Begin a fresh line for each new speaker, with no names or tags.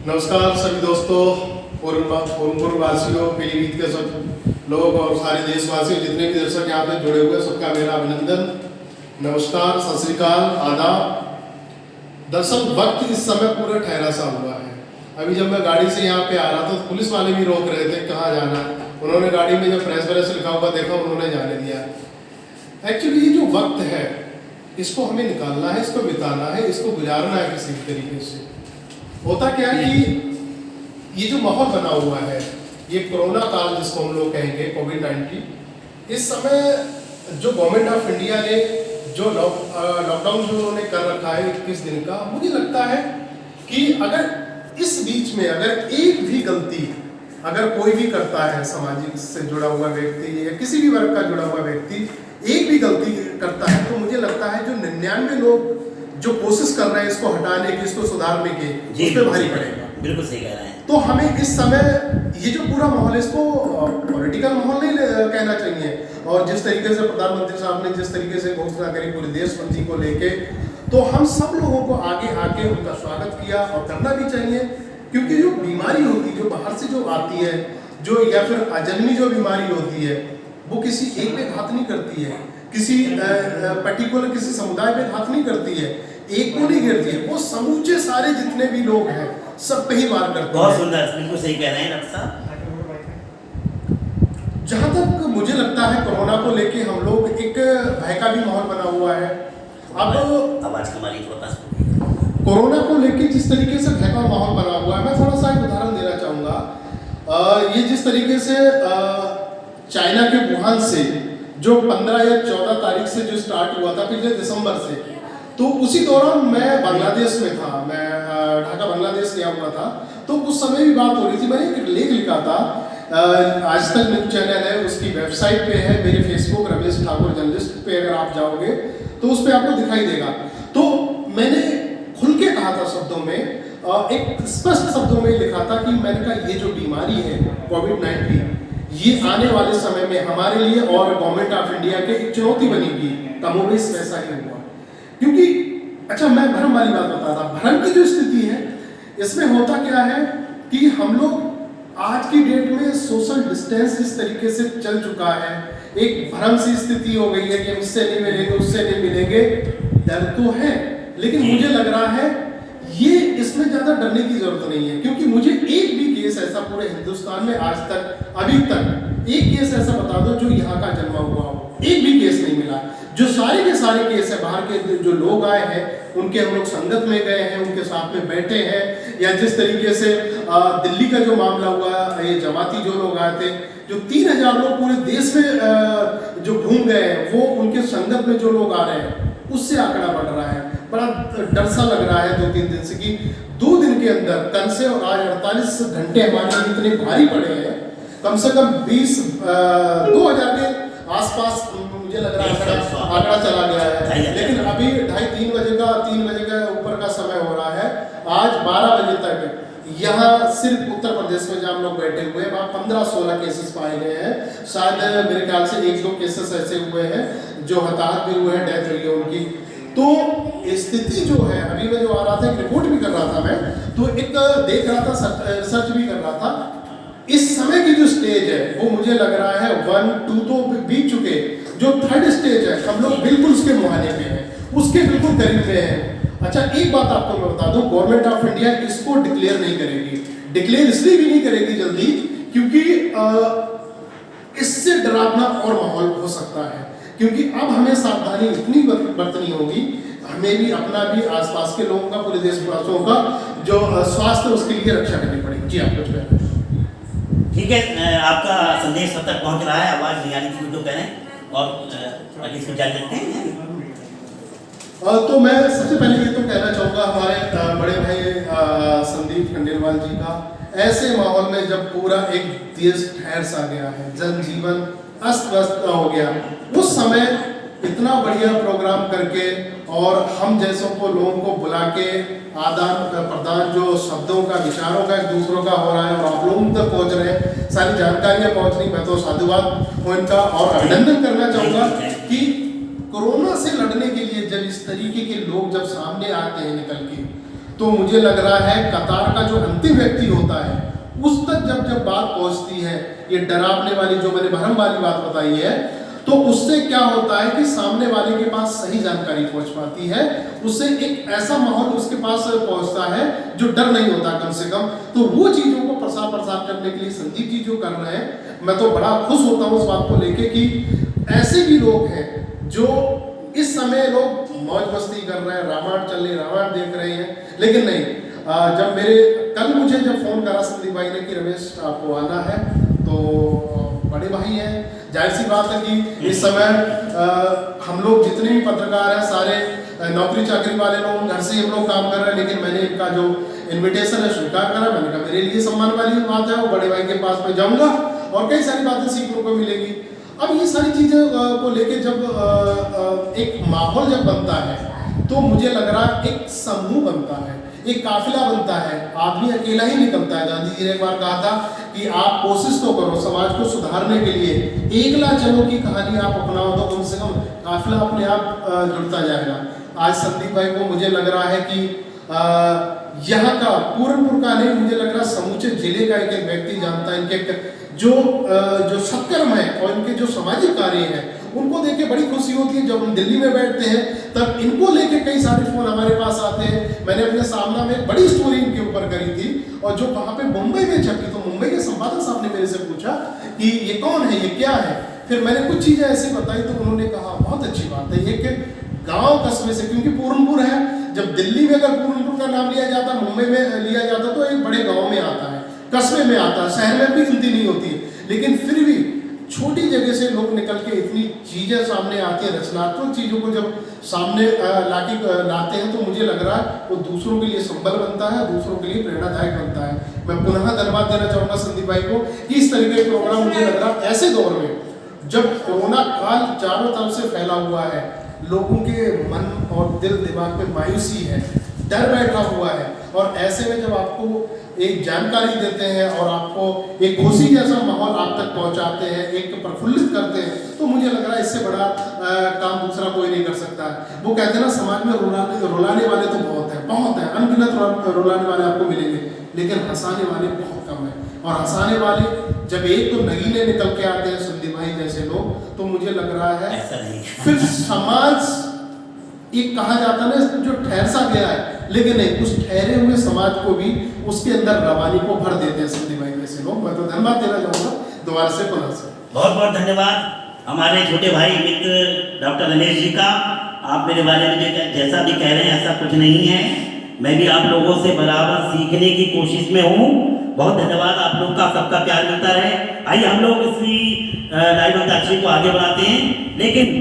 नमस्कार सभी दोस्तों, पूर्णपुर वासियों, पीलीभीत के सब लोग और सारे देशवासियों, जितने भी दर्शक यहाँ पे जुड़े हुए, सबका मेरा अभिनंदन, नमस्कार, सत श्री अकाल, आदाब। दरअसल वक्त इस समय पूरा ठहरा सा हुआ है। अभी जब मैं गाड़ी से यहाँ पे आ रहा था तो पुलिस वाले भी रोक रहे थे, कहाँ जाना। उन्होंने गाड़ी में जब प्रेस लिखा हुआ देखा, उन्होंने जाने दिया। एक्चुअली ये जो वक्त है, इसको हमें निकालना है, इसको बिताना है, इसको गुजारना है किसी भी तरीके से। होता क्या है कि ये जो माहौल बना हुआ है, ये कोरोना काल जिसको हम लोग कहेंगे, कोविड-19, इस समय जो गवर्नमेंट ऑफ इंडिया ने जो लॉकडाउन जो उन्होंने कर रखा है 21 दिन का, मुझे लगता है कि अगर इस बीच में अगर एक भी गलती अगर कोई भी करता है, सामाजिक से जुड़ा हुआ व्यक्ति या किसी भी वर्ग का जुड़ा हुआ व्यक्ति एक भी गलती करता है, तो मुझे लगता है जो 99 लोग जो कोशिश कर रहे हैं इसको हटाने की, इसको सुधारने की, उस पर भारी पड़ेगा।
बिल्कुल सही कह रहे हैं।
तो हमें इस समय ये जो पूरा माहौल है, इसको पॉलिटिकल माहौल नहीं कहना चाहिए। और जिस तरीके से प्रधानमंत्री साहब ने जिस तरीके से घोषणा करी पूरे देशबंदी को लेके, तो हम सब लोगों को आगे आके उनका स्वागत किया और करना भी चाहिए। क्योंकि जो बीमारी होती है, जो बाहर से जो आती है, जो या फिर अजन्मी जो बीमारी होती है, वो किसी एक पे घात नहीं करती है, किसी पर्टिकुलर किसी समुदाय पे घात नहीं करती है, एक को नहीं गिरती है, वो समूचे सारे जितने भी लोग हैं सब पे ही वार करते हैं।
बहुत सुंदर, बिल्कुल सही कह रहे हैं डॉक्टर साहब।
जहाँ तक मुझे लगता है कोरोना को लेके हम लोग एक भय का भी माहौल बना हुआ है। अब
आवाज कमाली थोड़ा पास
कोरोना को लेके जिस तरीके से भय का माहौल बना हुआ है, मैं थोड़ा सा एक उदाहरण देना चाहूँगा। ये जिस तरीके से चाइना के वुहान से जो 15 या 14 तारीख से जो स्टार्ट हुआ था पिछले दिसंबर से, तो उसी दौरान मैं बांग्लादेश में था, मैं ढाका बांग्लादेश गया हुआ था। तो उस समय भी बात हो रही थी, मैंने एक लेख लिखा था, आज तक न्यूज़ चैनल है, उसकी वेबसाइट पे है, मेरे फेसबुक रमेश ठाकुर जर्नलिस्ट पे अगर आप जाओगे तो उस पर आपको दिखाई देगा। तो मैंने खुल के कहा था शब्दों में, एक स्पष्ट शब्दों में लिखा था कि मैंने कहा ये जो बीमारी है कोविड-19, ये आने वाले समय में हमारे लिए और गवर्नमेंट ऑफ इंडिया के एक चुनौती बनेगी। कमोबेश वैसा ही हुआ। क्योंकि अच्छा, मैं भ्रम वाली बात बता रहा, भ्रम की जो स्थिति है, इसमें होता क्या है कि हम लोग आज की डेट में सोशल डिस्टेंस इस तरीके से चल चुका है, एक भ्रम सी स्थिति हो गई है कि हम इससे नहीं मिलेंगे, उससे नहीं मिलेंगे। डर तो है, लेकिन मुझे लग रहा है ये इसमें ज्यादा डरने की जरूरत नहीं है। क्योंकि मुझे एक भी केस ऐसा पूरे हिंदुस्तान में आज तक, अभी तक एक केस ऐसा बता दो जो यहाँ का जन्मा हुआ हो, एक भी केस नहीं मिला। जो सारे के सारे केस है, बाहर के जो लोग आए हैं उनके हम लोग संगत में गए हैं, उनके साथ में बैठे हैं। या जिस तरीके से दिल्ली का जो मामला हुआ, ये जमाती जो लोग आए थे, जो 3000 लोग पूरे देश में जो घूम गए हैं, वो उनके संगत में जो लोग आ रहे हैं, उससे आंकड़ा बढ़ रहा है। बड़ा डर सा लग रहा है 2-3 दिन से कि 2 दिन के अंदर, कल से और आज 48 घंटे हमारे लिए इतने भारी पड़े हैं। कम से कम 2000 के आसपास मुझे लग रहा है आंकड़ा चला गया है। लेकिन अभी 2:30-3 बजे का ऊपर का समय हो रहा है। आज 12 बजे तक यहाँ सिर्फ उत्तर प्रदेश में जहाँ हम लोग बैठे हुए हैं, वहाँ 15-16 केसेस पाए गए हैं। शायद मेरे ख्याल से 1-2 केसेस ऐसे हुए हैं जो हताहत भी हुए हैं, डेथ हुई है उनकी। तो स्थिति जो है, अभी मैं जो आ रहा था, एक रिपोर्ट भी कर रहा था मैं, तो एक देख रहा था, रिसर्च भी कर रहा था। इस समय की जो स्टेज है वो मुझे लग रहा है 1-2 तो बीत चुके, जो 3rd स्टेज है हम लोग बिल्कुल उसके मुहाने पे हैं, उसके बिल्कुल करीब में हैं। अच्छा, एक बात आपको मैं बता दूं, गवर्नमेंट ऑफ इंडिया इसको डिक्लेयर नहीं करेगी। डिक्लेयर इसलिए भी नहीं करेगी जल्दी क्योंकि इससे डरावना और माहौल हो सकता है। क्योंकि अब हमें सावधानी इतनी बरतनी होगी, हमें भी अपना भी आसपास के लोगों का, पूरे देशवासियों का जो स्वास्थ्य, उसके लिए रक्षा करनी पड़ेगी। जी, आप कुछ कहें।
ठीक है, आपका संदेश सब तक पहुंच रहा है, आवाज नहीं आ रही थी तो कह रहे हैं, और आगे इसको जारी रखते हैं।
तो मैं सबसे पहले ये तो कहना चाहूँगा हमारे बड़े भाई संदीप खंडेलवाल जी का, ऐसे माहौल में जब पूरा एक देश ठहर सा गया है, जनजीवन अस्त व्यस्त हो गया, उस समय इतना बढ़िया प्रोग्राम करके और हम जैसों को लोगों को बुला के आदान प्रदान जो शब्दों का, विचारों का एक दूसरों का हो रहा है और आप लोगों तक पहुँच रहे हैं, सारी जानकारियाँ पहुँच रही, मैं तो साधुवाद हो इनका और अभिनंदन करना चाहूँगा कि कोरोना से लड़ने के लिए जब इस तरीके के लोग जब सामने आते हैं निकल के, तो मुझे लग रहा है कतार का जो अंतिम व्यक्ति होता है उस तक जब बात पहुंचती है, ये डरावने वाली जो मैंने भ्रम वाली बात बताई है, तो उससे क्या होता है कि सामने वाले के पास सही जानकारी पहुंच पाती है, उससे एक ऐसा माहौल उसके पास पहुंचता है जो डर नहीं होता कम से कम। तो वो चीज़ों को प्रसार करने के लिए संदीप जी जो कर रहे हैं, मैं तो बड़ा खुश होता हूँ उस बात को लेके कि ऐसे भी लोग हैं जो इस समय लोग मौज मस्ती कर रहे हैं, रामायण चल रही, रामायण देख रहे हैं, लेकिन नहीं, जब कल मुझे जब फ़ोन करा संदीप भाई ने कि रमेश आपको आना है, तो बड़े भाई हैं, जाहिर सी बात है कि इस समय हम लोग जितने भी पत्रकार हैं सारे नौकरी चाकरी वाले लोग, घर से ही हम लोग काम कर रहे हैं, लेकिन मैंने इनका जो इनविटेशन है स्वीकार करा। मैंने कहा मेरे लिए सम्मान वाली बात है, वो बड़े भाई के पास में जाऊँगा और कई सारी बातें सीखने को मिलेगी। अब ये सारी चीज़ें को लेके जब एक माहौल जब बनता है तो मुझे लग रहा है एक समूह बनता है, एक काफिला बनता है, आदमी अकेला ही निकलता है। गांधी जी ने एक बार कहा था कि आप कोशिश तो करो समाज को सुधारने के लिए, एकला चलो की कहानी आप अपनाओ तो कम से कम काफिला अपने आप जुड़ता जाएगा। आज संदीप भाई को मुझे लग रहा है कि यहाँ का पूरनपुर का नहीं, मुझे लग रहा है समूचे जिले का एक व्यक्ति जानता है इनके जो सत्कर्म है और इनके जो सामाजिक कार्य हैं उनको देख के बड़ी खुशी होती है। जब हम दिल्ली में बैठते हैं तब इनको लेके कई सारे फोन हमारे पास आते हैं। मैंने अपने सामना में बड़ी स्टोरी इनके ऊपर करी थी और जो वहाँ पे मुंबई में छपी, तो मुंबई के संपादक साहब ने मेरे से पूछा कि ये कौन है, ये क्या है। फिर मैंने कुछ चीज़ें ऐसी बताई तो उन्होंने कहा बहुत अच्छी बात है, एक गाँव कस्बे से, क्योंकि पूरनपुर है, जब दिल्ली में अगर पूरनपुर का नाम लिया जाता, मुंबई में लिया जाता तो एक बड़े गाँव में आता है, कस्बे में आता है, शहर में भी गिनती नहीं होती है, लेकिन फिर भी छोटी जगह से लोग निकल के इतनी चीज़ें सामने आती हैं, रचनात्मक चीज़ों को जब सामने लाते हैं तो मुझे लग रहा है वो दूसरों के लिए संबल बनता है, दूसरों के लिए प्रेरणादायक बनता है। मैं पुनः धन्यवाद देना चाहूँगा संदीप भाई को कि इस तरीके के प्रोग्राम, मुझे लग रहा है ऐसे दौर में जब कोरोना काल चारों तरफ से फैला हुआ है, लोगों के मन और दिल दिमाग में मायूसी है, डर बैठा हुआ है, और ऐसे में जब आपको एक जानकारी देते हैं और आपको एक खुशी जैसा माहौल आप तक पहुंचाते हैं, एक प्रफुल्लित करते हैं, तो मुझे लग रहा है इससे बड़ा काम दूसरा कोई नहीं कर सकता है। वो कहते हैं ना समाज में रुलाने वाले तो बहुत हैं, अनगिनत रुलाने वाले आपको मिलेंगे, लेकिन हंसाने वाले बहुत कम हैं। और हंसाने वाले जब एक तो नगीने निकल के आते हैं संदीप भाई जैसे लोग, तो मुझे लग रहा है फिर समाज एक कहा जाता है ना जो ठहर सा गया है, लेकिन नहीं, उस ठहरे हुए समाज को भी उसके अंदर रवानी को भर देते हैं संदीप भाई जैसे लोग। मैं तो धन्यवाद देना चाहूँगा दोबारा से पुनः से।
बहुत बहुत धन्यवाद हमारे छोटे भाई मित्र डॉक्टर रमेश जी का। आप मेरे बारे में जैसा भी कह रहे हैं ऐसा कुछ नहीं है, मैं भी आप लोगों से बराबर सीखने की कोशिश में हूँ। बहुत धन्यवाद, आप लोग का सबका प्यार मिलता रहे। आइए हम लोग इसी लाइव अंताक्षरी को आगे बढ़ाते हैं, लेकिन